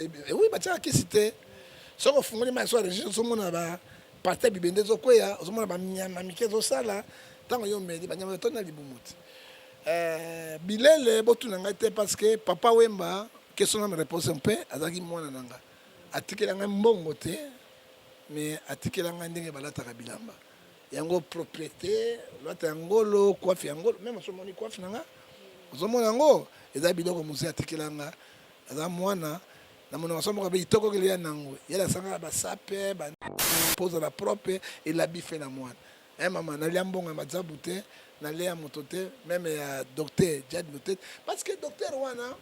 Oui, bah tiens, qui c'était? Ce qu'on fait, mais soit les gens sont mon aba, partait bibende zokoya, aux mon aba mamike zosala, tant qu'on y me dit, bah n'y a pas de libumut. Bilele botu nangate parce que papa Wemba, question na me réponse un peu, azaki mwana nanga. Atikela nga mbongo te, mais atikela nga ndenge balata kabilamba. Yango propriété, l'autre angolo, coiffe angolo, même si on coiffe nanga, ozomona yango, eza biloko musée atikela nga, aza mwana. Na mon ensemble avec itoko que les nango il y a la sanga ba sape ba pose la propre et la bife na moine maman na liambonga mazabute na lea motote même docteur Jad Notet parce que docteur wana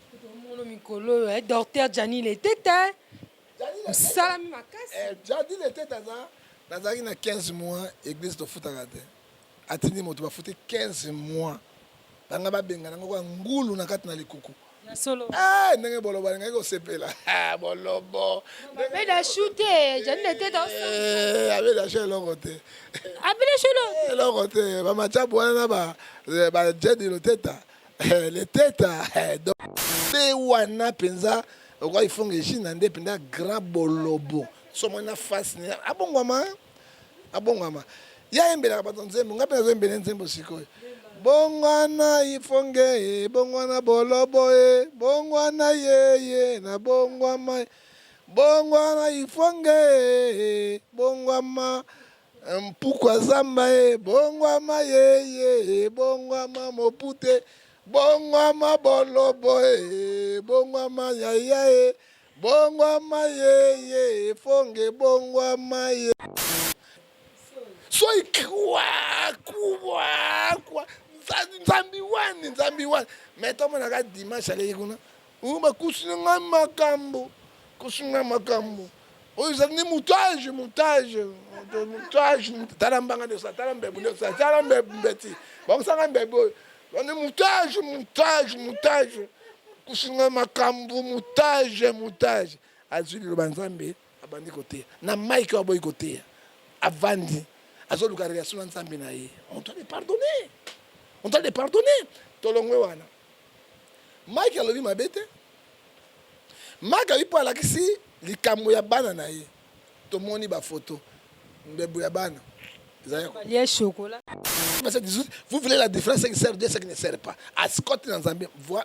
mon mikolo docteur Jani le tete salami makasi Jani le tete nazaki na 15 mois église de futakate atindi moto ba futé 15 mois banga ba benga nango ngulu na kati na likuku solo ndenge bolobo ndenge ko sepela bolobo mais la shooter Jani le tete avec la chaîne l'autre abile sholo l'autre ba machabu wana ba Jedi le teta le teta donc pe wana penza kwa ifonge china nde penda grand bolobo somo na face ni abongwama ya embela ba nzembo ngape na zembele nzembo sikoyo bongwana ifonge bongwana bolobo bongwana yeye na bongwama bongwana ifonge bongwama mpukwa zamba bongwama yeye bongwama mopute bongwama bolobo bongwama yaya bongwama yeye fonge bongwama ye soy kwa nzambi wani mais to mona ka dimanche ale kuna uma kusunga makambo oyo zani montage talambanga de ça talambe mbeti bon sanga mbebo on montage kusunga makambo montage azuli lo banzambe abandi côté na Mike aboy côté avandi azoluka relation na nzambe na ye on doit les pardonner tolongwe wana Mike alobi mabete Mike ayipo alakisi likambo ya bana na ye tomoni ba photo mbebo ya bana les chocolat vous voulez la différence ce qui sert Dieu ce qui ne sert pas à Scott dans Zambie voix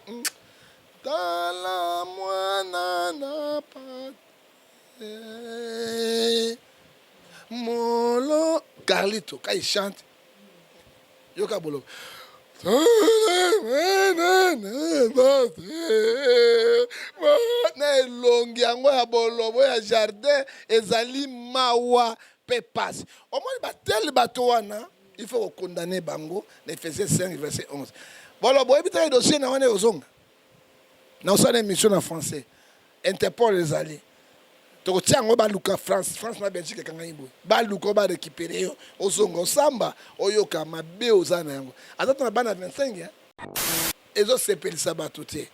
tala mwana na pa Molo Carlito, quand il chante, Yoka Bolo. Longi yango ya bolobo ya jardin ezali mawa pe passe. Au moins batel bato wana, il faut condamner bango, Ephésiens 5 verset 11. Bolobo ebita dossier na wana ozonga. Na osana émission en français. Interpol les alliés. Donc tiens on va luka France na Belgique kanga imbo ba luka ba récupérer yo ozongo samba oyoka mabe ozana yango atata na bana 25 ezo sepelisa batote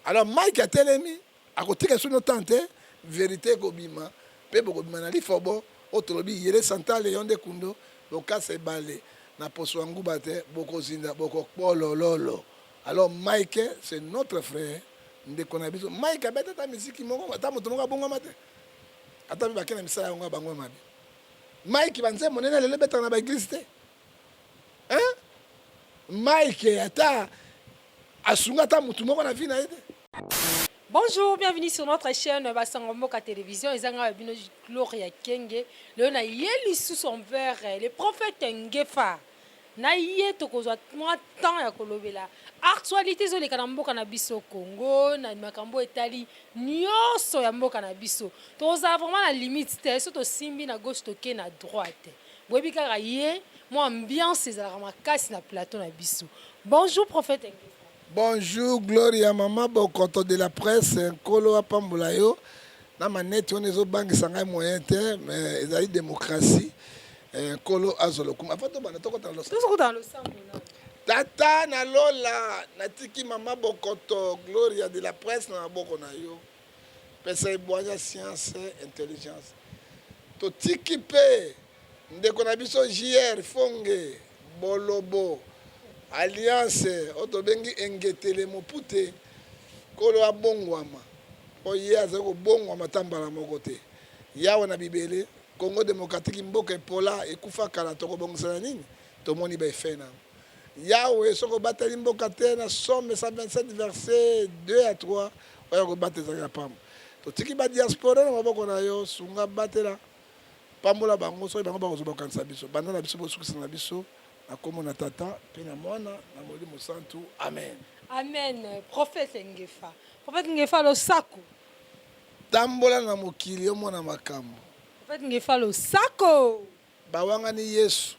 alors Mike a telemi akotika sur nos tante vérité kobima pe bokobima na lifobo otolobi yele santale yonde kundo lokase bale na poso nguba te bokozinda bokopolololo alors Mike c'est notre frère ndeko na biso Mike abeta ta musique moko ta moto moko bongo mate ata bi bakena misala yango bango mabe Mike banze monene lele beta na ba église te Mike ata asunga ta moto moko na vie na ide. Bonjour, bienvenue sur notre chaîne Basangomoka Télévision. Ezanga bino Gloria Kenge. Le na yeli sous son verre le prophète Ngefa. Na yé tokozwa moi temps ya kolobela. Actualité zo le kanamboka na biso Congo na makambo etali nyonso ya mboka na biso. Toza vraiment la limite te so to simbi na gauche toke na droite. Boyebi kaka yé moi ambiance ezala makasi na plateau na biso. Bonjour prophète Ngefa. Bonjour, Gloria Mama, Bokoto de la presse, Kolo Apambulayo. Na manette, on est au banque sangai moyen, mais il y a démocratie. Kolo Azolokum. Avant de banato dans le Tout dans le sang. Tata na lola, natiki Mama Bokoto, Gloria de la presse na boko na yo. Pesa iboya science, intelligence. To tiki pe, ndeko na biso JR Fonge, Bolobo. Alliance otobengi engetele mopute kolo abongwama oye azali kobongwa matambala moko te yawe na bibele Congo démocratique mboka epola ekufa kala tokobongisana nini tomoni baefe nango yawe soko obateli mboka te na somme 127 verset 2 à 3 oya kobata ezalaki na pamba totiki badiaspora na maboko na yo sunga batela pambola bango soki bango bakozwa bakanisa biso banda na biso bosukisa na biso na kombo na tata mpe na mwana na molimo santu amen. Amen. Prophète Ngefa. Prophète Ngefa lo sako. Tambola na mokili omona makambo. Prophète Ngefa lo sako. Bawangani Yesu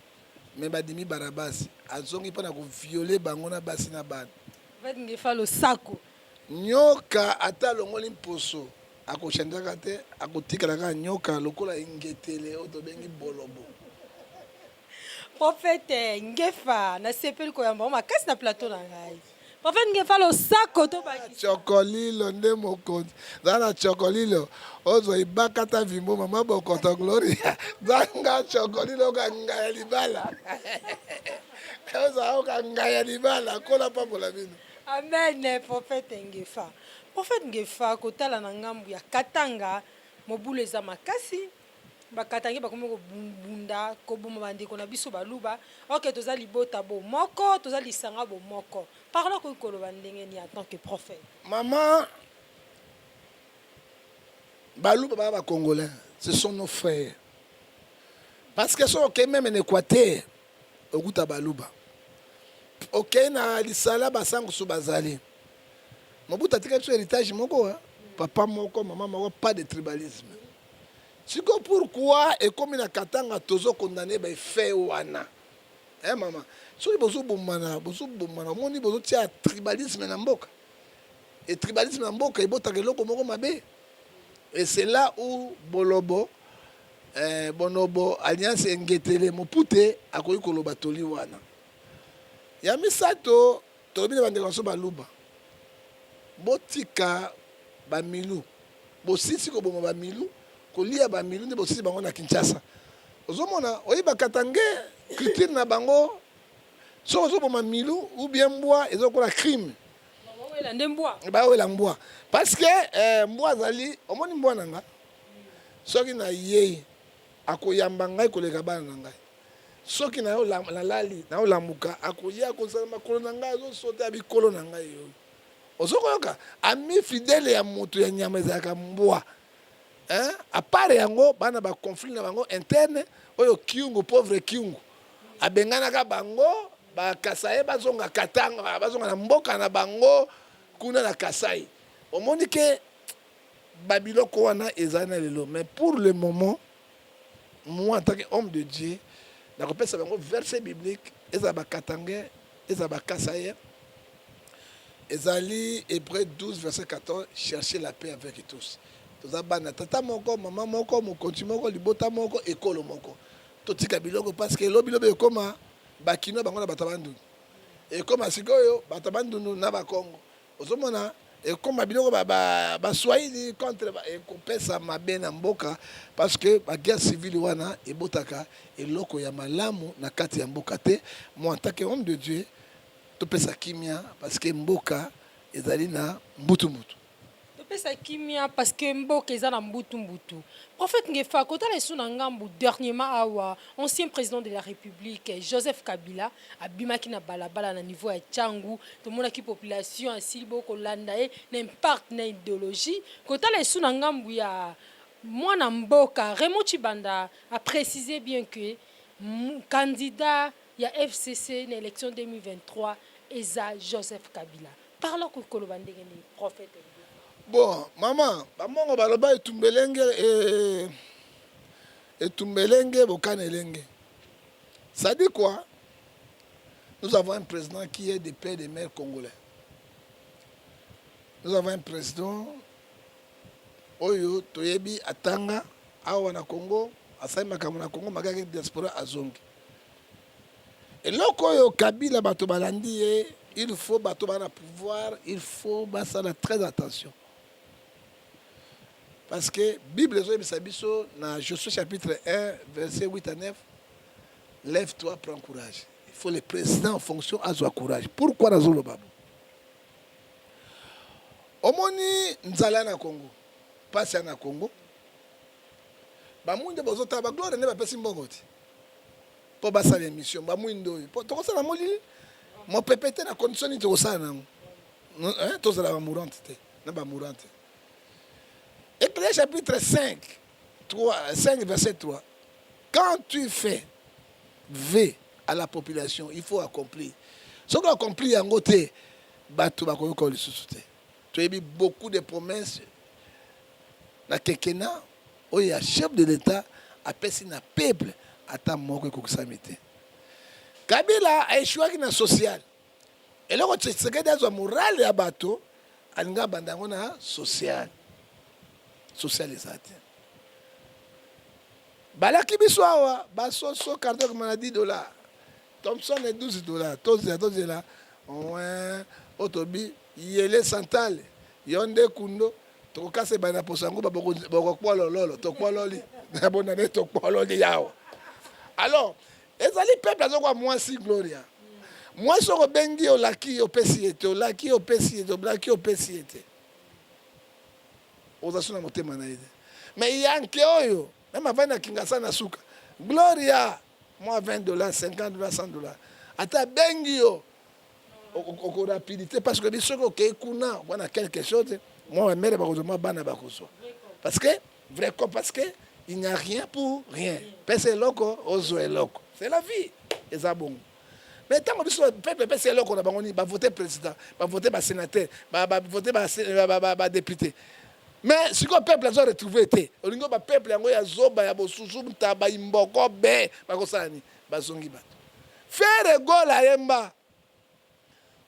me badimi Barabasi azongi mpona koviole bango na basi na bana. Prophète Ngefa lo sako. Nyoka ata longoli mposo akoshandaka te akotikalaka nyoka lokola ingetele oyo tobengi bolobo. Prophète Ngefa na sepeli koyamba makasi na plateau na ngai. Prophète Ngefa lo sako to baki. Chokolilo nde mokonzi. Zana chokolilo ozo ibakata vimbo mama bokoto gloria. Zanga chokolilo kangaya libala. Ozo kangaya libala kola pambola bino. Amen. Prophète Ngefa. Prophète Ngefa kotala na ngambu ya Katanga mobulu eza makasi. Bakatangi bakomi kobunda koboma bandeko na biso baluba ok toza libota bo moko toza lisanga bo moko parla ko koloba ndenge ni en tant que prophète. Maman baluba ba congolais ce sont nos frères parce que so ok même en Équateur okuta baluba ok na lisala basango so bazali mobuta tika so héritage moko papa moko maman moko pas de tribalisme. Siko pourquoi et comme na Katanga tozo condamné ba fait wana hein maman so bozo bomana moni bozo tia tribalisme na mboka et tribalisme na mboka ebota keloko moko mabe et c'est là où Bolobo Bonobo alliance ngetele mopute akoyi koloba toli wana ya misato tobile bande kaso baluba botika ba milu bosisi ko boma ba milu kolia ba milu nde bosisi bango na Kinshasa ozomona oyiba Katange culture na bango so ozoboma milu ou bien mbwa ezokola crime ba wela mbwa parce que mbwa zali omoni mbwa nanga soki na yei akoyamba ngai koleka bana na ngai soki na yo la lali na yo lamuka akoya kozala makolo na ngai azosota ya bikolo na ngai yo ozokoyoka ami fidèle ya moto ya nyama ezalaka mbwa. À part yango bana ba conflit na bango interne oyo kiungu pauvre kiungu abenganaka bango ba Kasai bazonga Katanga bazonga na mboka na bango kuna na Kasai omoni ke babiloko wana ezana lelo mais pour le moment moi en tant qu'homme de Dieu na kopesa bango verset biblique eza ba Katanga eza ba Kasai ezali Hébreux 12 verset 14 chercher la paix avec tous. Tozabana tata moko mama moko mokonzi moko libota moko ekolo moko totika biloko parce que lobilobe ekoma bakino bango na batabandu ekoma sikoyo batabandu na bakongo ozomona ekoma biloko ba swahili contre ekopesa mabe na mboka parce que ba guerre civile wana ebotaka eloko ya malamu na kati ya mboka te. Moi en tant qu'homme de Dieu topesa kimia parce que mboka ezali na mbutu mbutu pesa kimia parce que mboka eza na mbutu mbutu. Prophète Ngefa kotala esu na ngambu dernièrement awa ancien président de la République Joseph Kabila abimaki na balabala na niveau ya Tchangu tomonaki population asili boko landa e na impact na idéologie kotala esu na ngambu ya mwana mboka Raymond Chibanda a précisé bien que candidat ya FCC na élection 2023 eza Joseph Kabila. Parla ko koloba ndenge ni prophète. Bon, maman, bamongo baloba etumbelenge bokanelenge. Ça dit quoi? Nous avons un président qui est des pères et des mères congolais. Nous avons un président oyo toyebi atanga awa na Congo, asai makambo na Congo makaki diaspora azongi. Et loko oyo Kabila bato balandi il faut bato bana pouvoir, il faut basala très attention. Parce que Bible dans Josué chapitre 1, verset 8 à 9, lève-toi, prends courage. Il faut le président en fonction à son courage. Pourquoi dans le Bible? omoni nzala na Congo pasi na Congo bamunde bozota ba gloire ne bapesi mbongo ti po basala émission bamundo po tokosala molili mo pepete na condition ni tokosala nango tozala mourante te na ba mourante. Éclesiastes chapitre 5 verset 3. Quand tu fais V à la population, il faut accomplir. Ce qu'on accomplit en côté, tu vas connaître le sous-souté. Tu as eu beaucoup de promesses. Na Kekena, où il y a chef de l'État, a perçu un peuple, à ta mort que ça mettait. Kabila a échoué dans le social. Et là, tu sais que dans le moral de bateau, il y a un social. Socialisation. Balaki biswawa, baso so carton comme on a $10. Thompson est $12. Tous là. Ouais, Otobi, yele santal, yonde kundo, tokase bana posango bako kwa lolo, tokwa loli. Na bonane tokwa loli yao. Alors, ezali peuple azokwa moi si gloria. Moi so bengi olaki opesiete, olaki opesiete, blaki opesiete. Ozasuna motema na ide. Mais yanke oyo, même avant na kingasa na suka. Gloria, moi $20, $50, $100. Ata bengi yo. Au rapidité parce que biso ko ke kuna wana quelque chose, moi mère ba ko bana ba ko so. Parce que vrai parce que il n'y a rien pour rien. Pese loko, ozo e loko. C'est la vie. Eza bon. Mais tant que biso peuple pese loko na bangoni ba voter président, ba voter ba sénateur, ba voter ba député. Mais si le peuple a retrouvé, le peuple a zoba ya bosusu mtaba imboko be bakosani bazongi bato. Faire gol a yemba.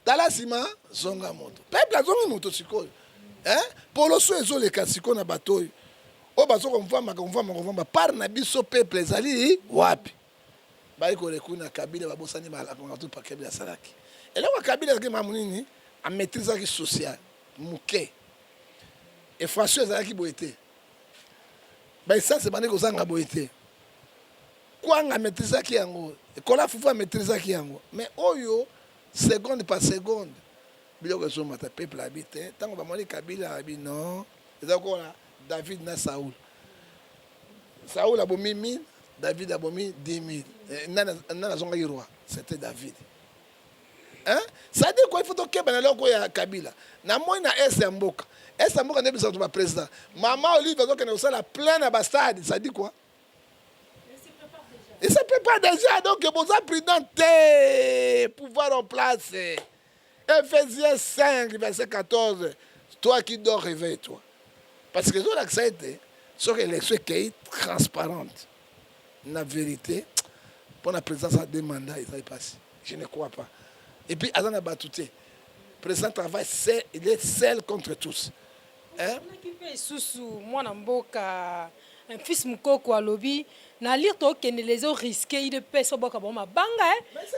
Dala sima zonga moto. Peuple a zongi moto sikoyo. Polo so ezo le kasiko na bato. O bazo konfama par na biso peuple ezali wapi. Ba iko lekuna Kabila babosani malaka ngatu pa Kabila salaki. Et là Kabila ke mamunini a maîtriser ki social muke. Et François ezalaki boyete. Ba ça c'est bande kozanga boyete. Kwanga maîtrisaki yango. Kola fufu maîtrisaki yango. Mais oyo seconde par seconde biloko so mata peuple habite. Tango ba moni Kabila abi non. Ezako la David na Saoul. Saoul a bomi 1000, David a bomi 10 000. Nana zonga roi, c'était David. Hein? Ça dit quoi il faut que ben loko ya Kabila. Na moi na est mboka. Est mboka ne bisa to président. Maman Olive donc na la pleine bastade, ça dit quoi? Il se prépare déjà donc bon ça prudent pouvoir en place. Ephésiens 5 verset 14. Toi qui dors réveille-toi. Parce que sur l'accepte sur l'élection qui est transparente. La vérité pour la présence à des mandats il passe. Je ne crois pas. Et puis Azana Batouté, président travail, il est seul contre tous. Hein? Moi, un fils mukoko à lobby, na lire to que les ont risqué il de paix so boka bon ma banga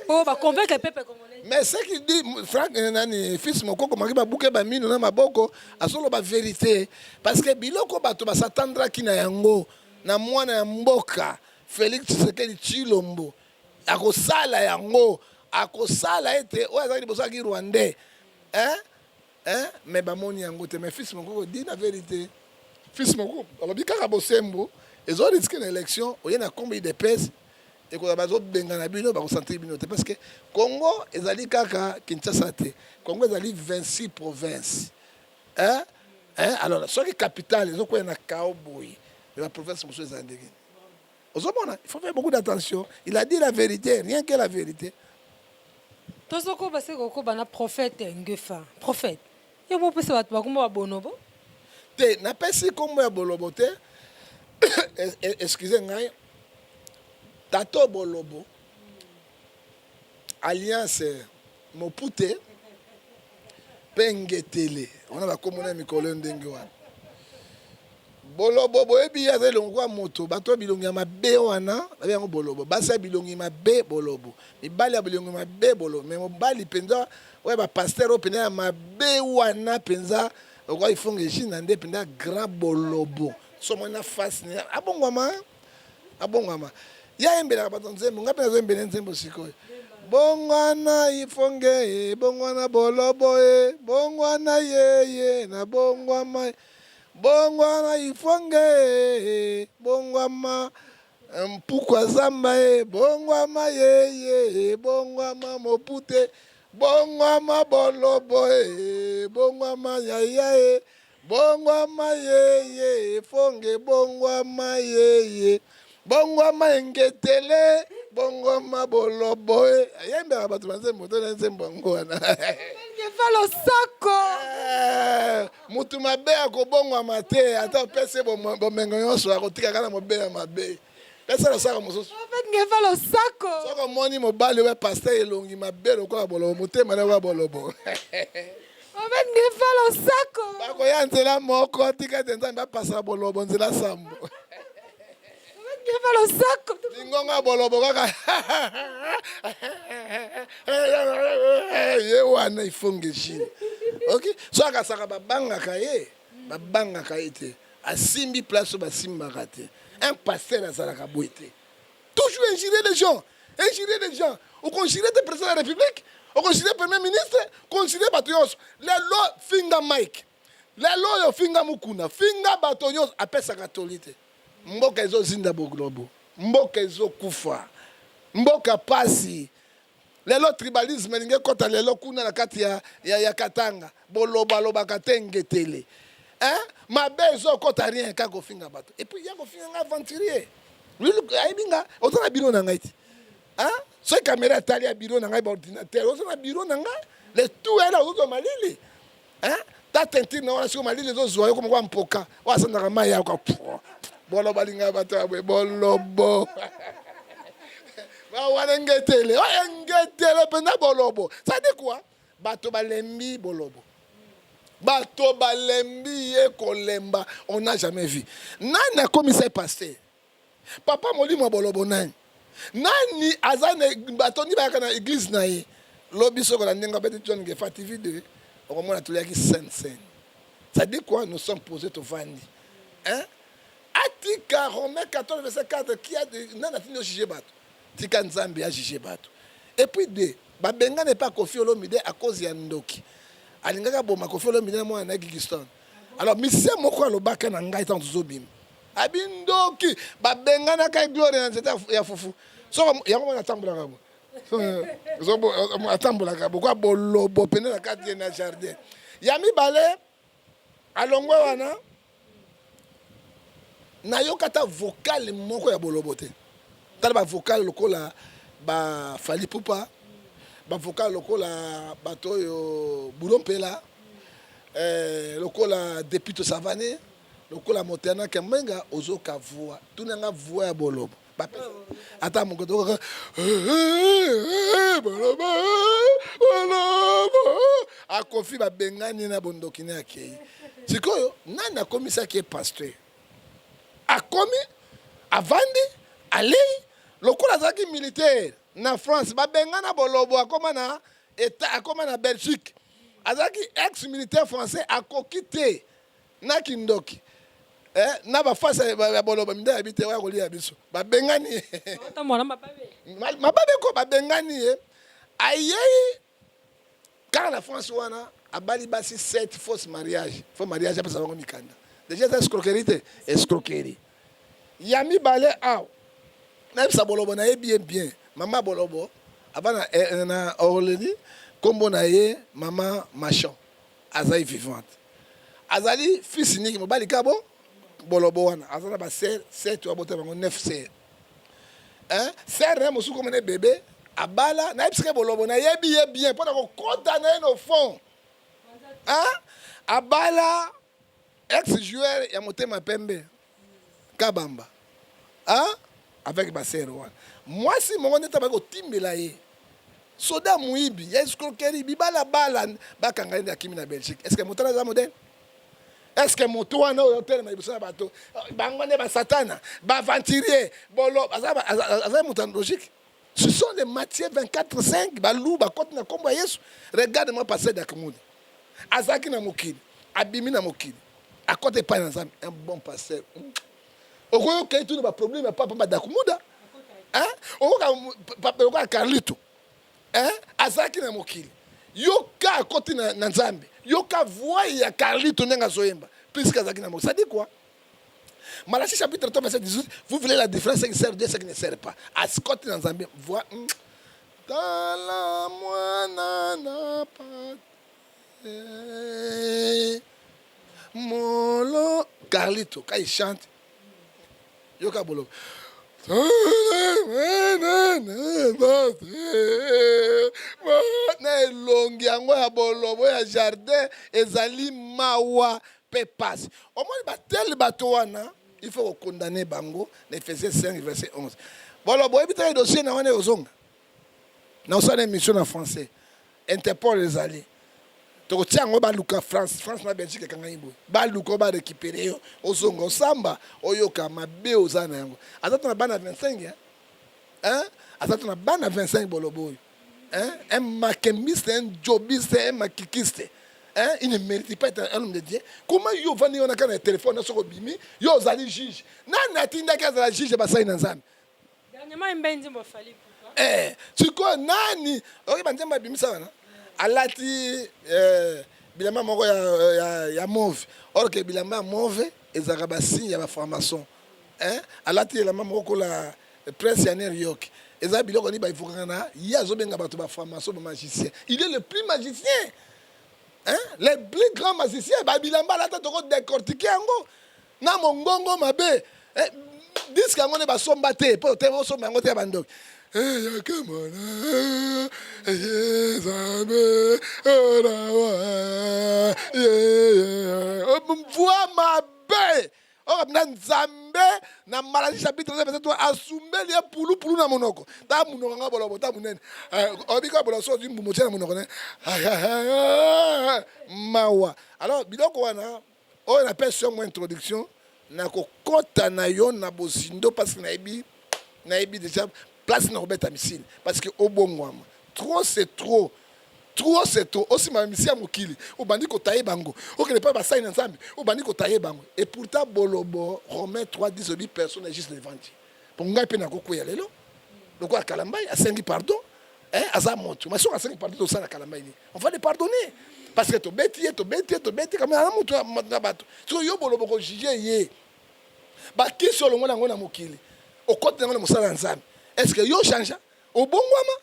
pour convaincre le peuple congolais. Mais ce qu'il dit Franck nani fils mukoko makiba buke ba mino na maboko asolo ba vérité parce que biloko bato ba s'attendra ki na yango na mwana ya mboka Félix Tshisekedi Tshilombo akosala yango akosala ete o azali bosa ki rwandais mais bamoni yango te mais fils mukoko dit la vérité. Fils moko alobi kaka bosembo ezo risque na élection oyena combien de pèse et ko bazo benga na bino ba ko sentir bino te parce que Congo ezali kaka Kinshasa te. Congo ezali 26 provinces. Alors soit que capitale ezo ko na Kaoboy de la province moso ezandeki. Ozomona, il faut faire beaucoup d'attention. Il a dit la vérité, rien que la vérité. Tozoko baseko ko bana prophète Ngefa. Prophète. Yebo pese bat ba kumba bonobo. Te na pesi kombo ya bolobo te. Excusez ngai. Tato bolobo. Alliance Mopute Pengetele. On a komona mikolo ndenge wana. Bolobo boyebi ya zelongwa moto bato bilongi mabe wana ba yango bolobo. Basa bilongi mabe bolobo. Mibali ya bilongi mabe bolobo. Mais mobali penza ouais ba pasteur o penza mabe wana penza. Pourquoi ils font que Chine ande penda grand bolobo somo na face ni abongwama ya embela batonze munga pena zo embela nzembo sikoyo bongwana ifonge bongwana bolobo bongwana yeye na bongwama bongwana ifonge bongwama mpukwa zamba bongwama yeye bongwama mopute bongwama bolobo bongwama yaya bongwama yeye fonge bongwama yeye bongwama engetele bongwama bolobo yembe abatu banze moto na nzembo ngwana ngefalo sako mutu mabe akobongwama te ata pese bomengo nyonso akotika kala mobe ya mabe pesa la saka mosusu en fait ngefalo sako soko moni mobali we pasteur elongi mabe lokola bolobo motema na wa bolobo en fait ngefalo sako bakoya nzela moko tika te nzambe apasa bolobo nzela sambo ngefalo sako lingonga bolobo kaka ye wana ifonge chine ok so akasaka babangaka ye te asimbi place oyo basimbaka te un pasteur azalaka boye te toujours injurer les gens okonjurer te président de la république okonjurer premier ministre konjurer bato nyonso lelo finga mike lelo oyo finga mukuna finga bato nyonso apesaka toli te mboka ezozinda boglobo mboka ezokufa mboka pasi lelo tribalisme elingi ekota lelo kuna na kati ya katanga bolobaloba te ngetele mabe ezokota rien kaka ofinga bato epuis ya kofinga nga aventurier ayebinga oza na biro na ngai te soki kamera etali ya biro na ngai baordinateur oza na biro na ngai le tout ela ozozwa malili ta tentire na wana siko malili ezozwa yo komokwa mpoka oyo asandaka mai yaka bolo balinga bato abwe bolobo wana ngetele oyo ngetele mpena bolobo sadi kwa bato balembi bolobo bato balembi ye kolemba on n'a jamais vu nani akomisa pasteur papa molimo bolobo nani azane bato ni bayaka na église na ye lobi soko na ndenge bete John Ngefa TV 2 okomona tuliaki sainte sadi quoi nous sommes posés tovandi atika Romains 14 verset 4 qui a nani atindi ojuge bato tika nzambe ajuge bato et puis deux babengane pa Koffi Olomide à cause ya ndoki alingaka boma Koffi Olomide na mwana na Kingston alors mise moko alobaka na ngai tant tozobima abindoki babenganaka gloire na nzete ya fufu so yango mwana atambulaka bo atambulaka bo kwa bolobo pene na kati na jardin ya mibale alongwe wana nayoka ta vocal moko ya bolobo te tala ba vocal lokola ba Fally Ipupa ba vocal lokola bato oyo Bulompela lokola Depute Savané lokola Moterna Kemenga ozoka voix tunanga voix ya bolobo ata mokoto bolobo a Koffi babengani na bondokine akei sikoyo nani akomisaki pasteur akomi avandi alei lokola azalaki militaire na France babengana bolobo akoma na état akoma na Belgique azalaki ex militaire français akoki te na kindoki na bafasa ya bolobo minde habite wa kolia biso babengani mababe ko babengani ye ayei kaka na France wana abali basi 7 faux mariage apesa bango mikanda déjà c'est escroquerie yami bale aw na bisa bolobo na ye bien mama bolobo avant na Orleni kombo na ye mama Machon azali vivante azali fils unique mobali kabo bolobo wana azala ba sœur tu abota bango 9 sœurs sœur na mosuko mene bébé abala na bisa bolobo na ye bien pour ko kota na no fond abala ex joueur ya motema pembe kabamba avec ba sœur wana moi si mon neta ba ko timbela ye soda muibi ya escroquerie bibala bala bakanga nda kimi na Belgique est-ce que motana za modèle est-ce que moto wana hôtel ma ibusana bato bango ne ba satana ba aventurier bolo aza motan logique ce sont les Matthieu 24:5 ba lou ba kote na kombo Yesu regarde moi passer d'Akmoud azaki na mokili abimi na mokili à côté pas ensemble un bon pasteur okoyo kaitu na ba problème papa ba d'Akmuda okoka Carlito azalaki na mokili yoka akoti na nzambe yoka voix ya Carlito ndenge azoyemba puisque azalaki na mokili. Ça dit quoi? Malachie chapitre 3 verset 18, vous voulez la différence, ce qui sert Dieu, ce qui ne sert pas. Ascoti dans Zambie, voix Tala mwana na pate Molo Carlito, quand il chante, yoka bolo. Na elongi yango ya bolobo ya jardin ezali mawa pe passe. Au moins batel bato wana il faut condamner bango na Ephésiens 5 verset 11. Bolobo ebita dossier na wana ozonga. Na osana émission en français. Interpol ezali. Tokotia yango baluka France na Belgique kanga imbo. Baluka ba récupérer yo ozonga osamba oyoka mabe ozana yango. Azata na bana 25 Azata na bana 25 bolobo. Un makemiste, un jobiste, un makikiste. Il ne mérite pas d'être un homme de Dieu. Comment yo vani on a un téléphone sur bimi, yo zali juge. Nana tinda ka za juge ba sai nanzami. Dernièrement imbenzi mo fali pourquoi? Tu ko nani? Oki banzamba bimi ça wana. Alati bilamba moko ya mauve. Or que bilamba mauve ezaka ba signe ya ba formation. Alati la moko la prince ya New York. Eza biloko ni ba ifokana ya zobenga bato ba formation ba magicien. Il est le plus magicien. Les plus grands magiciens, Babilamba là toko décortiquer yango. Na mongongo mabe. Disque yango ne ba somba te, po te somba yango te bandok. Yakamona. Yezame. Orawa. Voix mabe. Oh, na nzambe na Malachie chapitre 3 verset 3 asumbe lia pulu na monoko. Ta monoko nga bolobo ta munene. Obika bolo so di mbumo na monoko ne. Mawa. Alors biloko wana on appelle sur mon introduction na ko kota na yo na bosindo parce que na ebi déjà place na robeta misine parce que obongwama. Trop c'est trop. Trop c'est trop. Aussi ma misia mokili. Obandi ko taye bango. Ok ne pas basai na nzambe. Obandi ko taye bango. Et pourtant bolobo Romains 3 10 obi personne est juste devant Dieu. Pour ngai pe na koko ya lelo. Loko akalambai asengi pardon. Aza moto. Mais si on asengi pardon to sana kalambai ni. On va les pardonner. Parce que to beti comme na moto na bato. So yo bolobo ko juger ye. Ba ki solo ngona ngona mokili. Okote ngona mosala nzambe. Est-ce que yo change? Obongwama?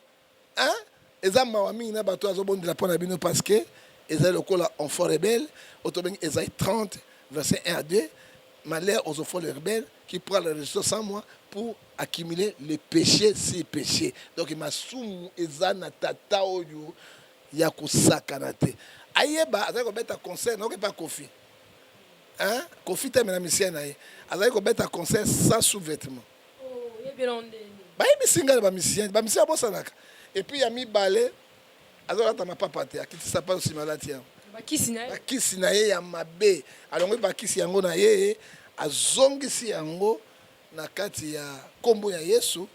Eza mawami na bato azobondela pona bino parce que eza lokola enfant rebelle autobeng Esaïe 30 verset 1 à 2 malheur aux enfants rebelles qui prend le résultat sans moi pour accumuler les péchés si péchés. Donc masumu eza na tata oyo ya kusakana te. Ayeba azali ko beta concert na ko pas Kofi. Kofi te mena mission na ye. Azali ko beta concert sans sous-vêtements. Oh, yebelonde. Ba yebi singa ba mission bosanaka. Et puis il y a mis balai. Alors là, ma papa te akiti sapa aussi malati. Bakisi na ye ya mabe. Alors on bakisi yango na ye azongisi yango na kati ya kombo ya Yesu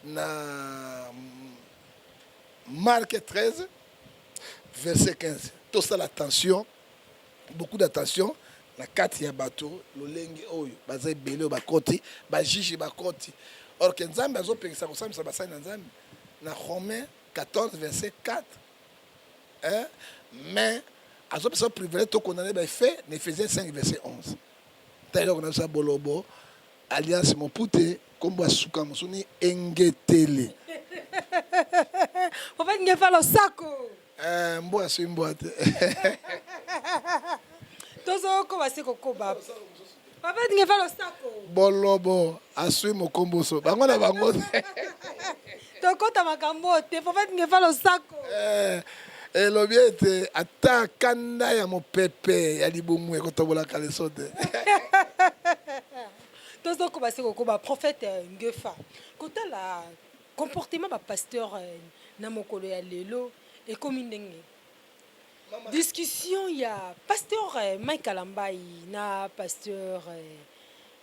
na Marc 13 verset 15. Tout ça l'attention, beaucoup d'attention na kati ya bato lolengi oyo bazai belo bakoti, ba jiji bakoti. Or que Nzambe azopekisa kosambisa basai na Nzambe. Dans Romains 14, verset 4. Mais, à ce moment privilège, tout condamné, fait, Ephésiens 5, verset 11. D'ailleurs, on a ça, Bolobo, Alliance Mopute, comme Basuka Mosuni, Engetele. En fait, il y a pas le sac. Mboa, c'est une boîte. Tozo, comment c'est qu'on va? En fait, il y a pas le sac. Bolobo, assume mon combo. Bango na bango. Tokota makambo te faut fait ngefa lo sako elobi ete ata kanda ya mopepe ya libumu ekotobola kaleso te tozoko baseko ko ba prophète ngefa kota la comportement ba pasteur na mokolo ya lelo et comme ndenge discussion ya pasteur Mike Alambai na pasteur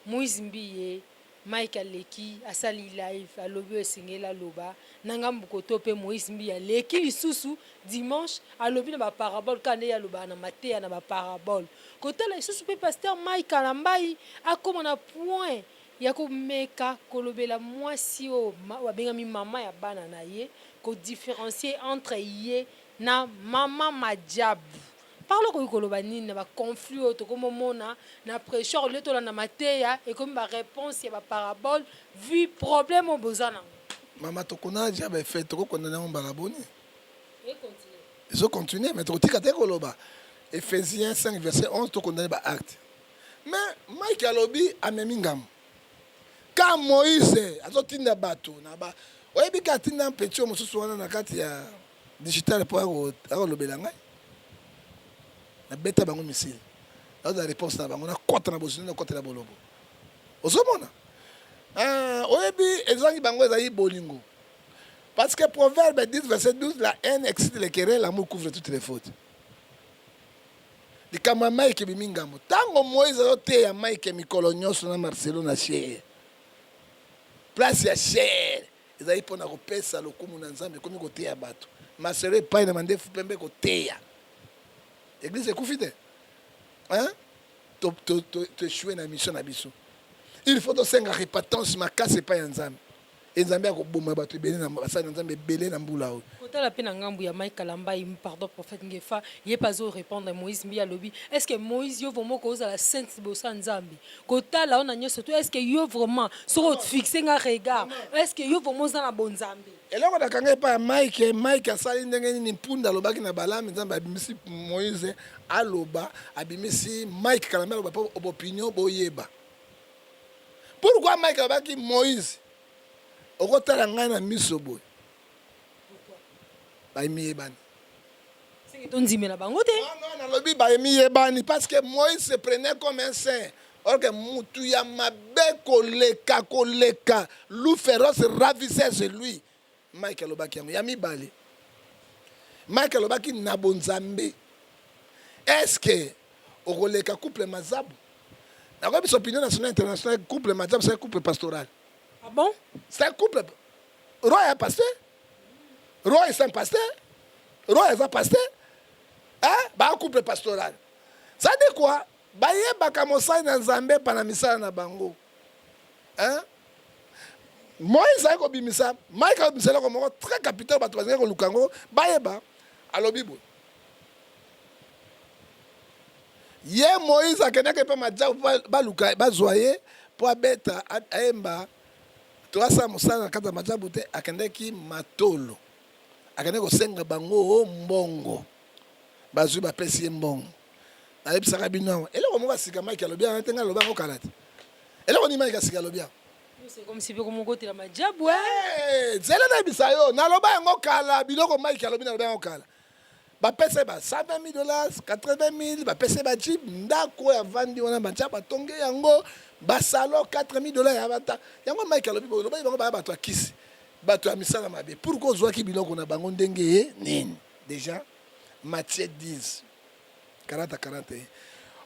Moïse Mbiye Michael Leki asali live alobi esengela loba nanga mbukoto pe Moïse Mbiya Leki lisusu dimanche alobi na ba parabole kande ya loba na maté na ba parabole kota la lisusu pe pasteur Mike Alambai akoma na point ya komeka kolobela mwasi oyo babengami mama ya bana na ye kodifferencie entre ye na mama madiabu parle koki koloba nini na baconflit oyo tokomomona na pression olie tolanda mateya ekomi baréponse ya baparabole vu problème oyo boza nango mama tokona dia baefe tokokondana yango mbala boni ezocontinue mais tokotika te koloba Ephésiens 5 verset 11 tokondane baacte mais Mike alobi amemi ngamo ka Moïse azotinda bato na ba oyebi ka tinda mpeti oyo mosusu wana na kati ya digital mpo akolobela ngai nabeta bango misile naoza réponse na bango nakota na bozini nakota na bolobo ozomona oyebi ezangi bango ezali bolingo parce que Proverbe 10 verset 12 la haine excite les querelles, l'amour couvre toutes les fautes. likambo ya Mike ebimi ngambo ntango Moïse azoteya Mike mikolo nyonso na Marcelo na chere place ya chere ezali mpona kopesa lokumu na Nzambe ekomi koteya bato Marcelo epai na mandefu pembe koteya église ekufi te toeshue na mission na biso il faut tosenga repentance makasi epai ya Nzambe Nzambe akoboma bato ebele na basali na Nzambe ebele na mbula oyo kotala mpe na ngambu ya Mike Kalamba pardon prophète Ngefa ye pas répondre Moïse mbi alobi est-ce que Moïse yo vraiment kozala sainte liboso ya Nzambe kotala ona nyonso to est-ce que yo vraiment soko fixer nga regard est-ce que yo vraiment oza na bonzambe eloko nakanga epai ya Mike asali ndenge nini mpunda alobaki na Balami Nzambe abimisi Moïse aloba abimisi Mike Kalamba aloba po opinion boyeba pourquoi Mike alobaki Moïse okotala ngai na miso boye bayemiyebani tondimela bango te non nalobi bayemiyebani parce que Moïse se prenait comme un saint or que mutu ya mabe koleka loup féroce ravissait chez lui Mike alobaki yango ya mibale Mike alobaki na bonzambe est-ce que okoleka couple mazabu nakoyebi biso opinion nationale internationale couple mazabu c'est un couple pastoral. Ah bon? C'est un couple. Roi est pasteur. Roi est un pasteur. Roi est un pasteur. Un couple pastoral. Ça dit quoi? Baye bakamosai na Nzambe pana misala na bango. Moïse a kobimisa, Mike a bimisa ko moko très capital bato bazenge ko lukango, baye ba alobi bo. Ye Moïse a kenaka pa madja ba luka ba zoyer pour abeta aemba toasa mosala na kati ya majabu te akendeki matolo akendeki kosenga bango mbongo bazwi bapesi ye mbongo nayebisaka bino awa eloko moko asika Mike alobi yango te ngai alobi yango kala te eloko nini Mike asika alobi yango nzela nayebisa yo naloba yango kala biloko Mike alobi nalobi yango kala bapesa ba $120 $80,000 bapesa ba jeep ndako oyo avandi wana batia batonge yango basalo $4,000 ya bata yango Mike alobi boloba bango baya bato akisi bato ya misala mabe pourquoi ozwaki biloko na bango ndenge ye nini déjà Matthieu 10 40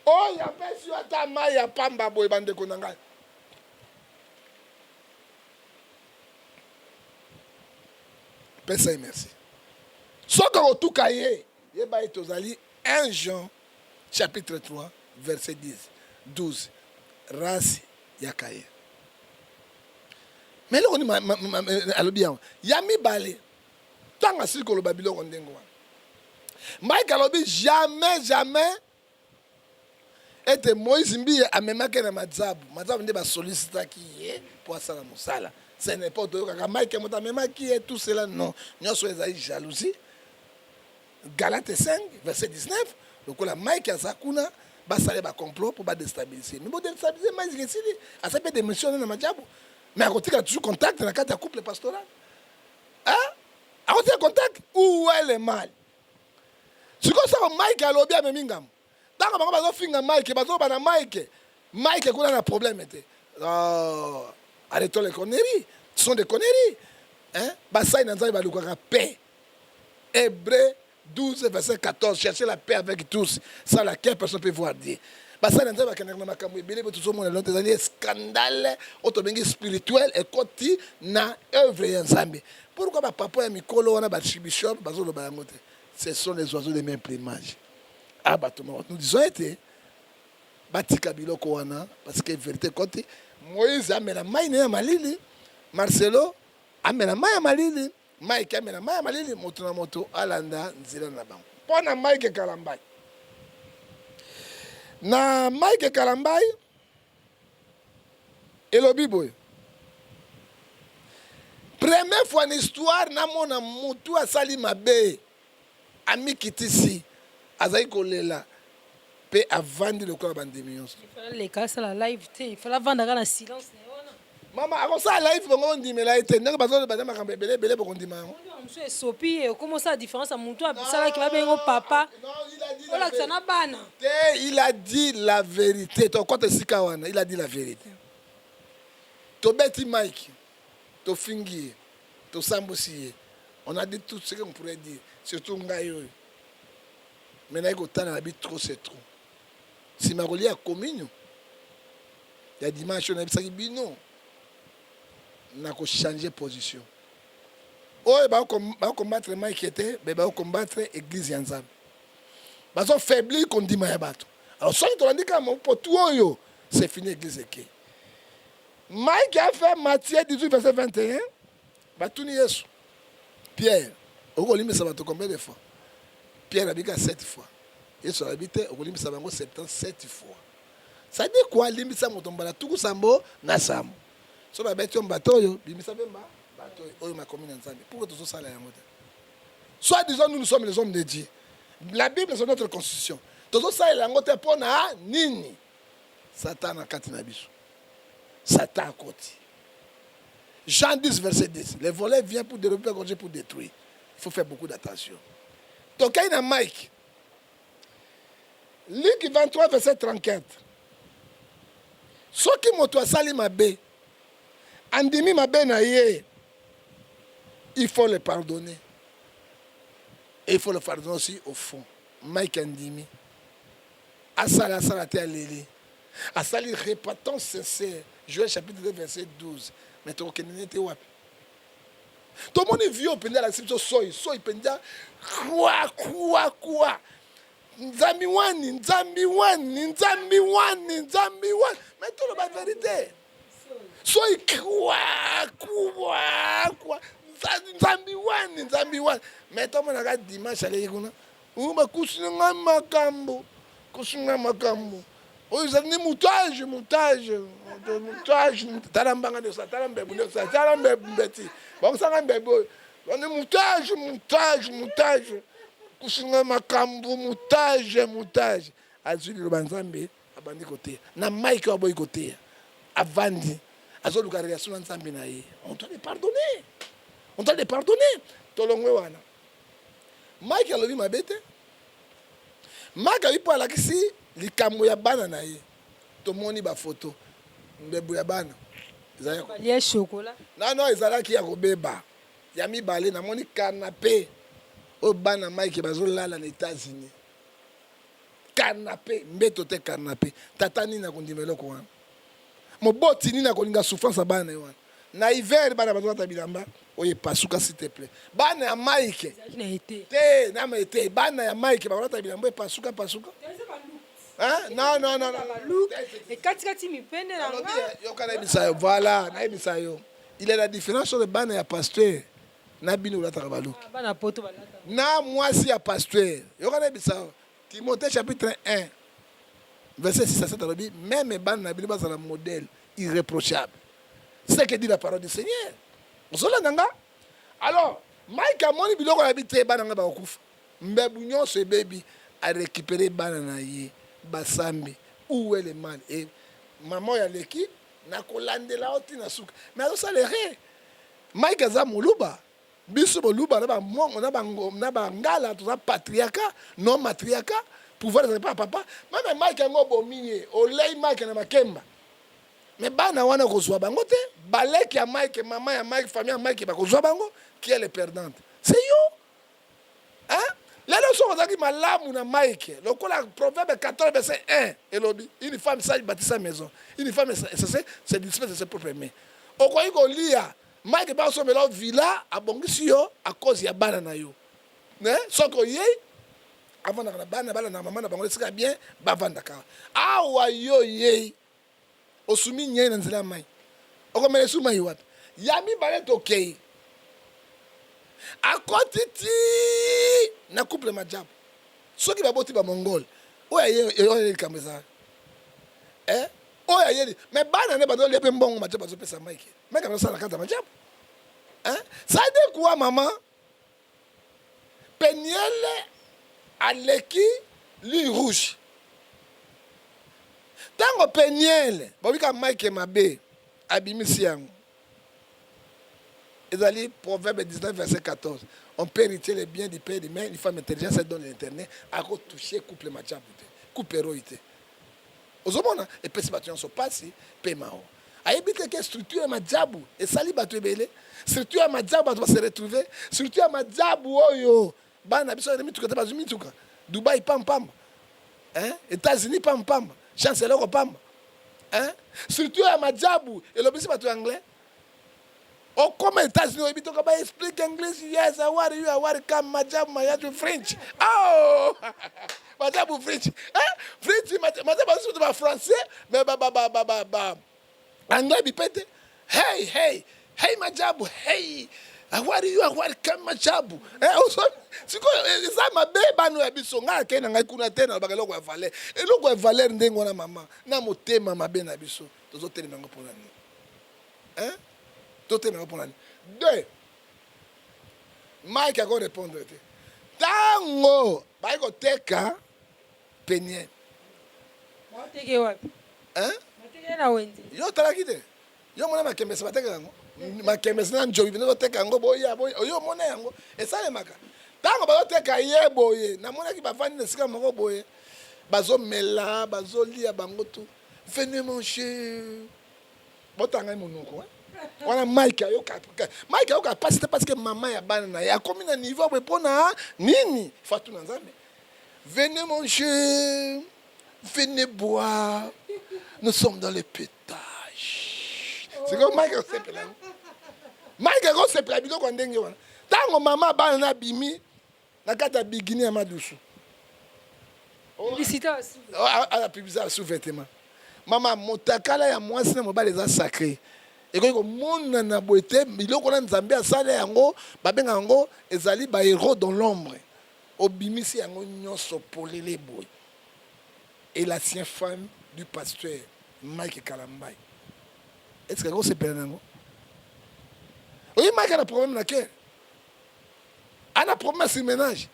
oyo apesi yo ata mai ya pamba boye bandeko na ngai pesa ye merci soki okotuka ye yeba ete ozali 1 Jean chapitre 3 verset 12 race ya kaye mais eloko nini alobi yango ya mibale ntango asili koloba biloko ndenge wana Mike alobi jamais ete Moïse mbi amemaki na mazabu nde basolicitaki ye mpo asala mosala ce n'est pas toyokaka Mike moto amemaki ye tout cela non nyonso ezali jalousie Galates 5 verset 19 lokola Mike aza kuna basale bacomplot mpo badestabiliser mais bodestabiliser Mike esili asa mpe démission na majabu mais akotika toujours contact na kati ya couple pastoral akotika contact où est le mal sikoyo saka Mike alobi amemi ngambo ntango bango bazofinga Mike bazoba na Mike kuna na problème te arrêtons les conneries ce sont des conneries basali na Nzambe balukaka paix Hébreux 12 verset 14 cherchez la paix avec tous sans laquelle personne ne peut voir Dieu basali na Nzambe bakendaka na makambo ebele boto tozomona lelo ezali scandale oyo tobengi spirituel ekoti na œuvre ya Nzambe pourquoi bapapa ya mikolo wana bachibishop bazoloba yango te ce sont les oiseaux de même plumage bato moko nous disons ete batika biloko wana parce que vérité côté Moïse amela mai na malili, Marcelo amela mai ya malili, Mike amela mai ya malili, moto na moto alanda nzela na bango. Pona Mike Kalambai. Na Mike Kalambai elobi boy. Première fois en histoire na mona mutu asali mabe ami kitisi azai kolela pe avandi le corps bandemi nyonso. Les cas ça la live il fallait vendre dans silence. Mama akosa live bongo ndimela ete ndenge bazo bana makambe belé bongo ndima. Monsieur Sopi comment ça la différence à mutu abisala qui va bengo papa. Non, il a dit la vérité. Il a dit la vérité. Ton côté sikawana, il a dit la vérité. To beti Mike, to fingi, to sambosi. On a dit tout ce qu'on pourrait dire, surtout ngayo. Maintenant il y a la vie trop c'est trop. Si ma relié à communion, il y a dimanche on a dit bino. On a changer position. Oh, il va combattre Mike était, il va combattre l'église Yanzam. Ils sont faiblis qu'on dit Mayabato. Alors, si on dit que pour tout, c'est fini l'église. Mike a fait Matthieu 18, verset 21. Batuni Yesu. Pierre. Au limite, ça va te combien de fois? Pierre a dit 7 fois. Yesu a habité au limite, ça va 77 fois. Ça dit quoi? Limite, ça m'a tombé là. Tout ça, na sam. Si on a bâti un bateau, limite, ça va bateau. Oh, ma commune ensemble. Pourquoi tout ça là? Soit disons, nous sommes les hommes de Dieu. La Bible, c'est notre constitution. Tout ça, il y a un pour nini. Satan a katina biso. Satan a côté. Jean 10, verset 10. Les volets viennent pour dérober, pour détruire. Il faut faire beaucoup d'attention. Donc, il y a un Mike. Luc 23, verset 34. Ce qui m'a sali ma bé, andimi ma bé na ye, il faut le pardonner. Et il faut le pardonner aussi au fond. Mike Andimi. Asala te aleli. Asali repentance sincère. Joël chapitre 2 verset 12. Mais tu reconnais tes wapi. Tout le monde est vieux au pendant la scripture soy pendant quoi. Nzambi wani. Mais tout le monde vérité. Soy quoi. Nzambi wani. Mais tout le monde a dimanche à l'église. Uma kusinga makambo. Oh, ils ont dit montage. Talambanga de ça, talambeti. Bon, ça va bébé. On est montage. Kusinga makambo, montage. Azuli le banzambe, abandi côté. Na Mike wa boy côté. Avandi. Azolu ka relation nzambe na ye. On doit les pardonner. Tolongwe wana. Mike alobi mabete. Mike a eu pour la kisi likambo ya bana na ye. Tomoni ba photo. Mbebu ya bana. Ya chocolat. Non, ezalaki ya kobeba. Ya mibale na moni canapé. O bana Mike bazo lala na États-Unis. Canapé, mbeto te canapé. Tata nini na kondimelo ko wana. Moboti nini na kolinga souffrance ya bana wana. Na hiver bana bazo ta bilamba. Oye pasuka s'il te plaît. Bana ya Mike. Te na été. Bana ya Mike bazo ta bilamba pasuka. Hein? Non. Et kati mi pende na nga. Yo kana bisayo. Voilà, na bisayo. Il y a la différence entre bana ya pasteur na bino la tabalu. Bana poto balata. Na moi si ya pasteur. Yo kana bisayo. Timothée chapitre 1 verset 6 à 7 dit même bana na bino bazala modèle irréprochable. C'est ce que dit la parole du Seigneur. Alors, Mike a moni biloko habité bananga ba okufa. Mbebu nyonso baby a récupéré banana ye basambi. Où est le mal? Et maman ya leki na kolandela oti na suka. Mais ça le ré. Mike aza muluba. Biso muluba na ba mongo na ba ngala to za patriarcat, non matriarcat, pouvoir de papa. Même Mike ngo bomiye, olei Mike na makemba. Mais bana wana kozwa bango te, baleki ya Mike, maman ya Mike, famille ya Mike ba kozwa bango, qui est le perdante? C'est yo. Hein? Les leçons ont malamu na Mike. Le proverbe 14 verset 1 elobi, une femme sage bâtit sa maison. Une femme c'est dispense de ses propres mains. Okoyi ko lia, Mike ba so melo villa abongisi yo à cause ya bana na yo. Né? Soko yei avant na bana bala na maman na bango sika bien bavandaka awa yo ye osumi nye na nzela mai okomele suma yiwapi yami bale tokei akotiti na couple majabu soki baboti ba mongol oya ye kameza oya ye mais bana ne bado lepe mbongo majabu zo pesa mai ke mais quand ça la kata majabu ça dit quoi maman Peniel aleki lui rouge tango Peniel bobika Mike mabe abimisi yango ezali proverbe 19 verset 14 on peut hériter les biens du père du mère une femme intelligente se donne l'internet à toucher couple machabu couple héroïté ozomona epesi bato nyonso pasi mpe mao ayebi te ke structure ya majabu esali bato ebele structure ya majabu bato base retrouve structure ya majabu oyo bana na biso ya mituka te bazwi mituka dubai pampamba états-unis pampamba chanceleur pamba structure ya majabu elobisi bato ya anglais okoma états-unis oyebi toka ba explique english yes awari you awari kam majabu mayatu french oh majabu french french majabu bazo ba français mais ba anglais bipete hey majabu hey awari you awari kam majabu siko eza mabe bano ya biso nga ke na ngai kuna te na bakeloko ya valeur eloko ya valeur ndengo na mama na motema mabe na biso tozo telema ngo pona ni totelema pona ni deux Mike ako répondre te tango ba ko teka Peniel Teke wapi? Teke na wenzi. Yo talaki te. Yo mona makembesa bateka yango. Makembesa na njobi bino teka yango boya yo mona yango. Esale maka. Tango ba teka ye boye. Na mona ki bafani na sika moko boye. Bazo mela, bazo lia bango tu. Venez manger. Botanga monoko. Wana Mike ayoka passe parce que maman ya bana na ya komi na niveau bepona nini fatu na nzambe. Venez manger. Venez boire. Nous sommes dans le pétage. C'est comme Mike a s'appelé. Mike a s'appelé biloko kwa ndenge wana. Tango mama bana na bimi na kata bigini ya madusu. Publicité aussi. La publicité sous vêtement. Maman motakala ya mwasi na mobali za sacré. Et ko mona na boete biloko na nzambe asala yango babenga yango ezali ba héros dans l'ombre. Obimisi yango nyonso polele boy. Et l'ancienne femme du pasteur Mike Kalambay. Est-ce que vous se prenez? Oui, Mike a un problème là. Il a un problème sur le ménage.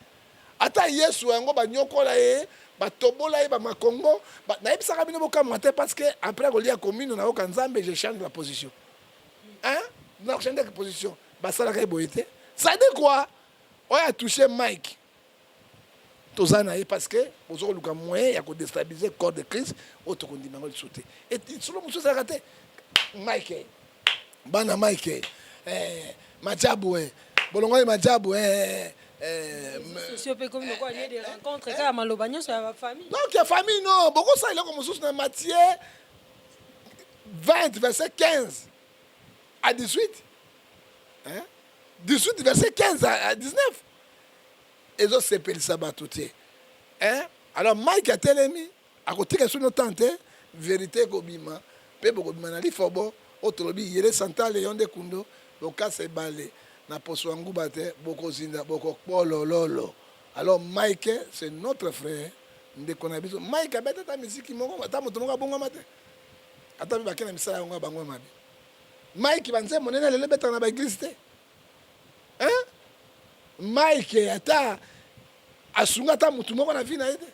Ata yesu yango ba nyokola ye ba tobola ye ba makongo na yebisa bino boka matin parce que après ko lia commune na okanzambe je change la position. Na change de position. Ba sala ka boyete. Ça dit quoi? On a touché Mike. Tozana parce que vous aurez le moyen de déstabiliser le corps de Christ ou de continuer à sauter. Et sur le monsieur Zagate, Mike, Bana Mike, Majabu, Bolongo Majabu, Si on peut comme quoi il y a des rencontres quand Malobagnon sur la famille. Donc la famille non, beaucoup ça il est comme sous dans Matthieu 20 verset 15 à 18. 18 verset 15 à 19. Et autres s'appellent sabbat tout. Alors Mike a télé à côté de son tante vérité kobima pe bokobima na lifobo otolobi yele santa leon de kundo boka se balé na poso nguba te bokozinda bokopolololo. Alors Mike c'est notre frère ndeko na biso Mike abeta ta musique moko ata moto moko bonga mate ata ba kena misala ngo bango mabi Mike banze monena lele beta na ba église te Mike ata asunga ta mutu moko na vie na ede.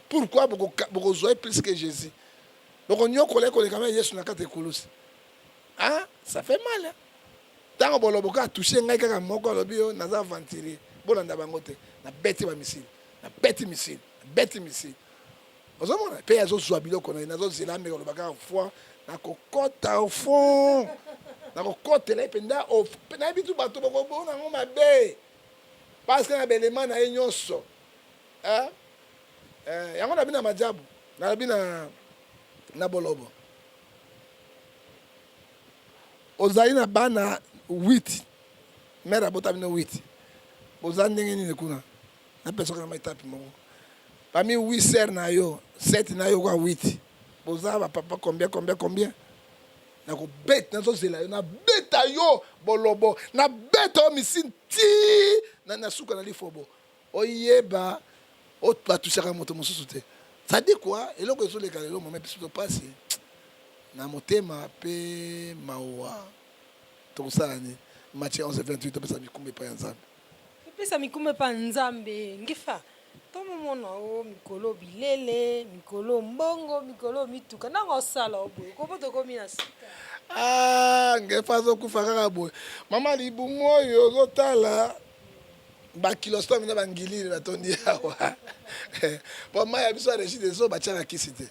Pourquoi beaucoup zoé plus que Jésus? Donc on y a collé quand même Yesu na kate kulusi. Ça fait mal. Tant que boloboka touché ngai kaka moko lobio naza ventili. Bolanda bango te na beti ba missile. Na beti missile. Beti missile. Ozomona pe yazo zwa biloko na nazo zilame ko lobaka foi na kokota au fond. Na kokota le penda au na bitu bato boko bona ngoma be. Parce que na belema na nyonso. Yango na bina majabu, na bina na bolobo. Ozali na bana 8. Mera bota bina 8. Ozali ndenge nini kuna? na personne na étape moko parmi 8 sœurs na yo 7 na yo kwa 8 boza ba papa combien na ko bet na zo zela yo na beta yo bolobo na beta o misine ti na suka na lifobo oyeba o touchaka moto mosusu te ça dit quoi eloko ezoleka lelo moment biso passe na motema pe mawa tokosala ni Matthieu 11:28 topesa mikumba epai ya nzambe epesa mikumba epai ya nzambe ngefa tomomona o mikolo bilele mikolo mbongo mikolo mituka ntango osala oboye kopo tokomi na sika ngefa azokufa kaka boye mama libumu oyo ozotala bakilostome na bangilili batondi awa po mai ya biso ya régide ezo batiaka kisi te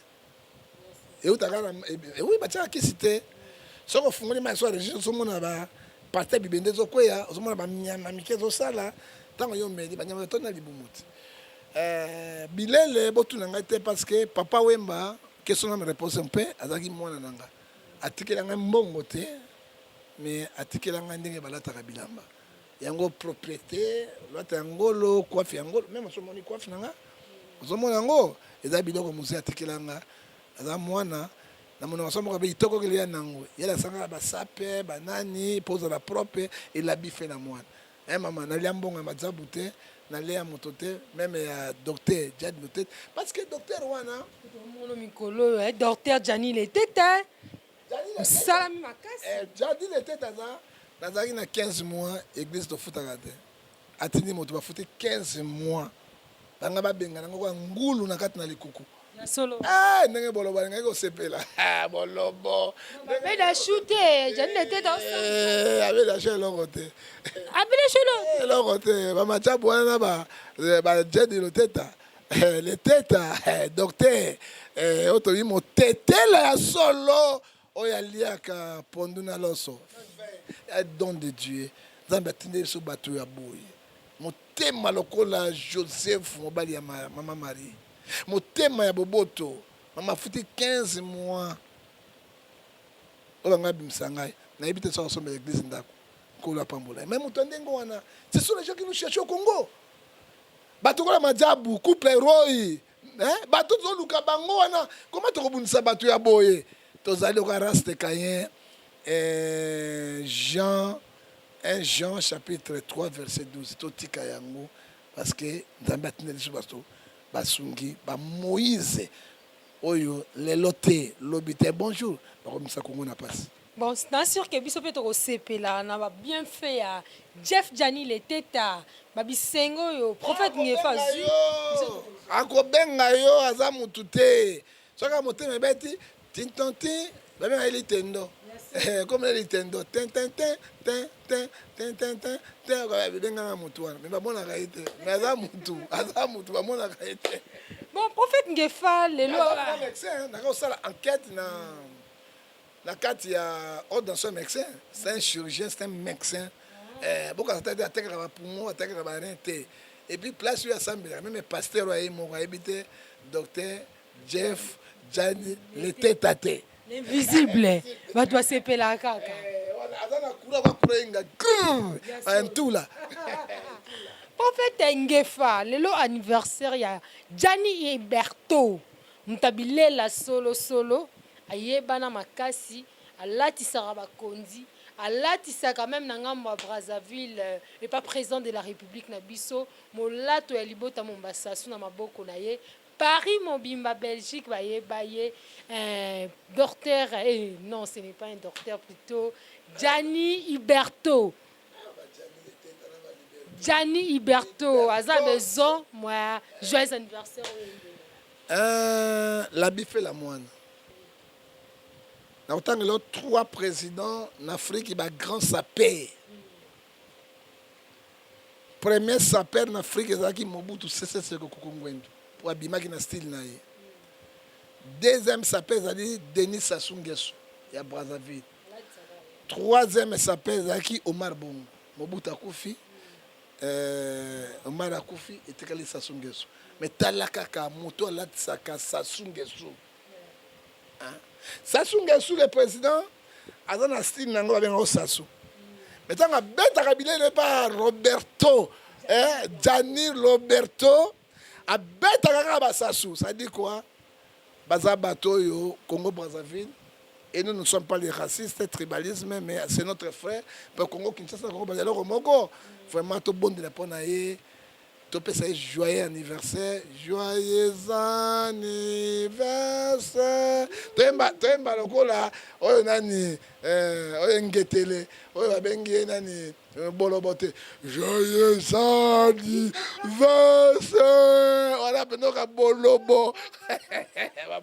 eutaka oui batiaka kisi te soki ofungoli mai so ya régide ozomona baparti bibende ezokweya ozomona banyama mike ezosala ntango yo meli banyama batondi na libumu te bilele botuna ngai te parce que papa wemba question na me réponse mpe azalaki mwana na nga atikela ngai mbongo te mais atikela ngai ndenge balataka bilamba yango propriété lwata yangolo coiffe yangolo même osomoni coiffe na nga ozomona yango eza biloko mosusu atikela nga aza mwana na monoko asomoka be itokokeli ya nango yela asangaka basape banani mpo ozala propre elabi fe na mwana mama nalia mbongo ya mazabu te nalia moto te même ya docteur Jadi Lotete parce que docteur wana mono mikolo docteur Jani Letete salami makasi Jadi Lotete aza nazalaki na 15 mois église tofutaka te atindi moto bafuti 15 mois banga babengana ngo kwa ngulu na kati na likuku solo ndenge bolobo alingai kosepela bolobo abeda shute Jani Letete abeda sho eloko te abeda sho eloko te bamachabu wana ba Jadi Lotete leteta docteur otoyi motetela ya solo oyo aliaka pondu na loso don de Dieu nzambe atindi biso bato ya boye motema lokola Joseph mobali ya mama Marie motema ya boboto mama afuti 15 mois oyo banga abimisa ngai nayebi te soki asomba église ndako nkolo apambola mais moto ndenge wana ce sont les gens qui nous cherchent au Congo bato kola majabu couple roi bato tozoluka bango wana koma tokobundisa bato ya boye tozali oka raste Caïn Jean chapitre 3 verset 12 totika yango parce que nzambe atindeli biso bato basungi bamoïse oyo lelo te lobi te bonjour bakomisa kongo na pasi bon c'est sûr que biso mpe tokosepela na babienfait ya Jeff Jani Letete babisengo oyo prophète ngefa akobenga yo aza mutu te soki motema ebeti tintonti babenga ye litendo comme litendo bibenganga mutu wana me bamonaka ye te me aza mutu bamonaka ye te bon prophète ngefa lelo naka osala enquête na kati ya ordre dans son médecin c'est un chirurgien c'est un médecin bokasa te atekaka bapoumon atekaka barein te et puis place oyo asambelaka même pasteur aye moko ayebi te docteur Jeff Jani Letete te l'invisible bato basepela kaka aza na kura bakura inga antula prophète ngefa lelo anniversaire ya Jani Iberto mutabilela solo ayebana makasi alatisaka bakonzi alatisaka même na ngambo ya Brazzaville et pas président de la République na biso molato ya libota Mombasa na maboko na ye Paris Mobimba Belgique baye docteur non ce n'est pas un docteur plutôt Jani Iberto aza maison moi joyeux anniversaire la bife la moine na autant que les 3 présidents en Afrique il va grand sapé premier sapé en Afrique ezalaki Mobutu Sese Seko Ngbendu pour abimaki na style na ye deuxième sapé ezali Denis Sassou Nguesso ya Brazzaville troisième sapé ezalaki Omar Bongo Mobutu akufi Omar akufi etekali Sassou Nguesso mais tala kaka moto alatisaka Sassou Nguesso Sassou Nguesso le président azana style nango babenga Sassou mais tanga betaka bilele pa Roberto Gianni Roberto abeta kaka basasu. Ça dit quoi? Baza Batoyo, Congo Brazzaville. Et nous ne sommes pas les racistes, tribalisme, mais c'est notre frère. Pour Congo Kinshasa, Congo Brazzaville, Romogo. Vraiment, tout bon de la ponaye. Tout peut ça joyeux anniversaire. Joyeux anniversaire. Temba lokola. Oyo nani. Oyo ngetele. Oyo babengi nani. Bolobote. Joyeux anniversaire. On a penoka bolobo.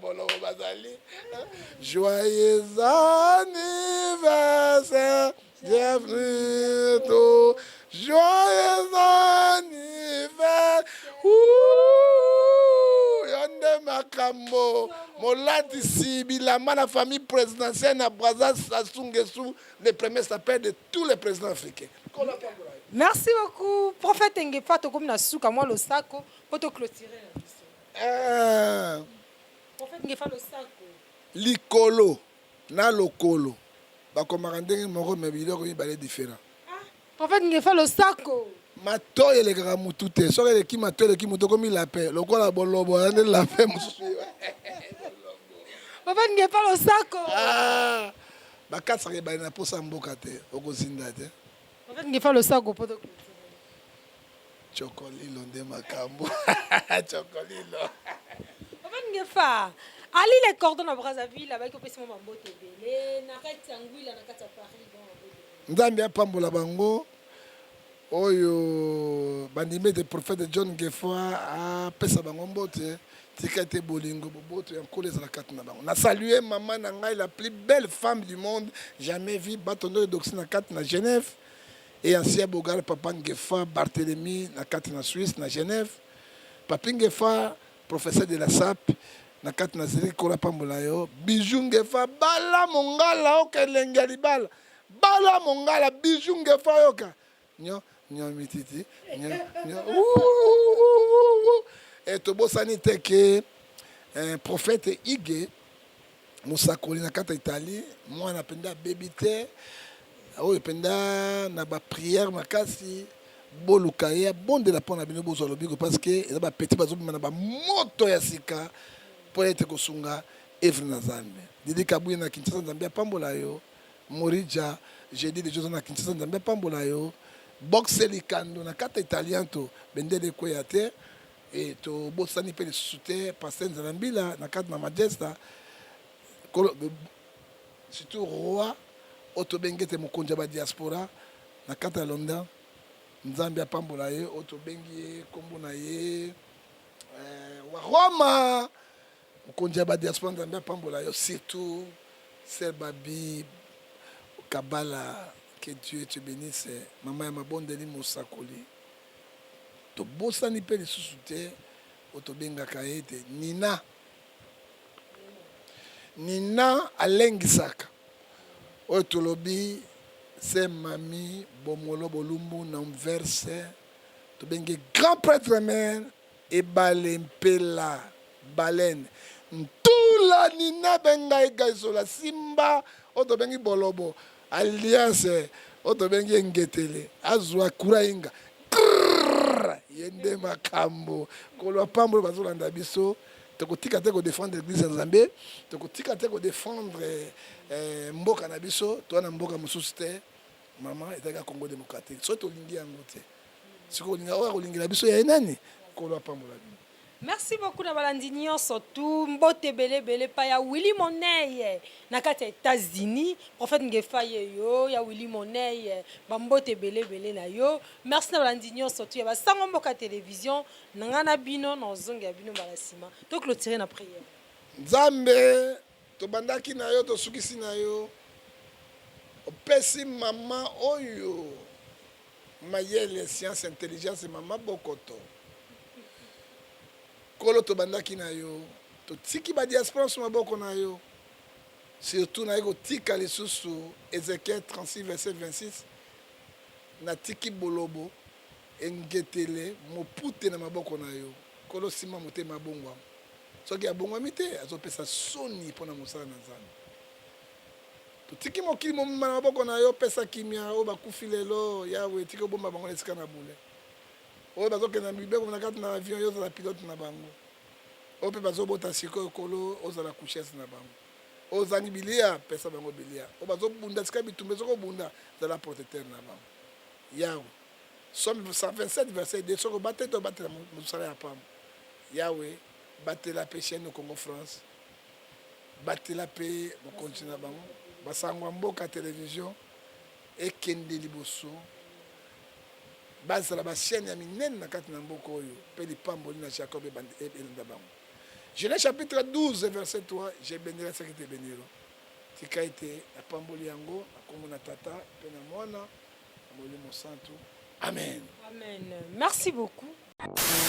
Bolobo bazali. Joyeux anniversaire. Bienvenue to. Joyeux anniversaire. Yonde makambo. Molati Sibilama, la famille présidentielle na Brazza Sassou Nguesso, le premier s'appelle de tous les présidents africains. Merci beaucoup. Prophète Ngefa, tu comme na souka moi le sako pour te clôturer. Prophète Ngefa le sako. Likolo na lokolo. Ba komarandenge moko me biloko yi balé différent. Prophète Ngefa le sako. Mato ele kaka mutu te. So ele ki mato ele ki mutu komi la paix. Lokola bolobo ande la paix musu. Prophète Ngefa le sako. Ah. Ba katsa ke ba na posa mboka te. Okozinda te. Prophète Ngefa le sako pour te Chocolilo nde makambo. Chocolilo. Prophète Ngefa. Ali les cordons à Brazzaville là-bas qui opé mon mambo tebele. Na kati angwila na kati Paris bon. Nzambe apambola bango. Oyo bandime de prophète John Gefa apesa bango mbote tika te bolingo boboto ya nkolo ezala kati na bango. Na saluer maman na ngai la plus belle femme du monde jamais vue batondo doxine na kati na Genève et ancien bogal papa Ngefa Barthélemy na kati na Suisse na Genève. Papi Ngefa professeur de la SAP na kati na zeli kola pambola yo. Bijou Ngefa bala mongala okelenge libala. Bala mongala Bijou Ngefa yoka. Nyo mititi et tobo sanite que prophète Ige musakoli na kata Italie moi na penda bébité oyo penda na ba prière makasi boluka ya bonde la pona bino bozo lobiko parce que eza ba petit bazo na ba moto ya sika pour être kosunga evre na Nzambe didi kabuye na Kinshasa Nzambe pambola yo Morija jeudi de Josona Kinshasa Nzambe pambola yo boxe likando na kata italien to bendele koyate et to bosani pe soute pasteur Nzambila na kata na Majesta surtout roi oto bengete mokonja ba diaspora na kata ya London Nzambe apambola ye oto bengi kombo na ye wa Roma mokonja ba diaspora Nzambe apambola yo surtout Serbabi Kabala. Que Dieu te bénisse. Maman Mabondeli Moussakoli. To bosani pe li susute otobenga kaete Nina. Nina alengisaka. Otolobi c'est mami bomolo bolumbu na verse to bengi grand prêtre mère et balempela baleine. Ntula Nina benga igazola simba otobengi bolobo. Alliance otobengi ngetele azwa kurainga yende makambo kolwa pambo bazolanda biso tokotika te ko défendre l'église Nzambe tokotika te ko défendre mboka na biso to na mboka mosusu te maman etaka Congo démocratique so to lingi yango te siko linga o kolingela biso ya nani kolwa pambo la. Merci beaucoup na balandi nyonso tout mbote belebele pa ya Willy Money na kati ya États-Unis prophète Ngefa yo ya Willy Money ba mbote belebele na yo. Merci na balandi nyonso tout ya ba sango mboka télévision na ngana bino na zonga ya bino balasima to clôturer na prière. Nzambe to bandaki na yo to sukisi na yo opesi mama oyo mayele science intelligence mama bokoto kolo to bandaki na yo to tiki ba diaspora sur maboko na yo surtout na yo tika lisusu Ézéchiel 36 verset 26 na tiki bolobo engetele mopute na maboko na yo kolo sima motema bongwa soki abongwa mite azopesa soni pona mosala na Nzambe to tiki mokili momema na maboko na yo pesa kimia o bakufi lelo yawe tiki bomba bango esika na bule oyo bazokenda mibeko na kati na avion yo ozala pilote na bango oyo mpe bazobota sikoyo ekolo ozala couchesse na bango oyo ozangi bilia pesa bango bilia oyo bazobunda sika bitumba ezokobunda zala protecteur na bango yawe somme 127 verset 2 soko batela to batela mosala ya pamba yawe batela mpe chaîne Congo France batela mpe mokonzi na bango basangwa mboka télévision ekende liboso bazala bachaîne ya minene na kati na mboka oyo mpe lipamboli na Jacob elanda bango. Genèse chapitre 12 verset 3 je bénirai ceux qui te béniront tika ete napamboli yango na kombo na tata mpe na mwana na molimo santu amen. Amen. Merci beaucoup.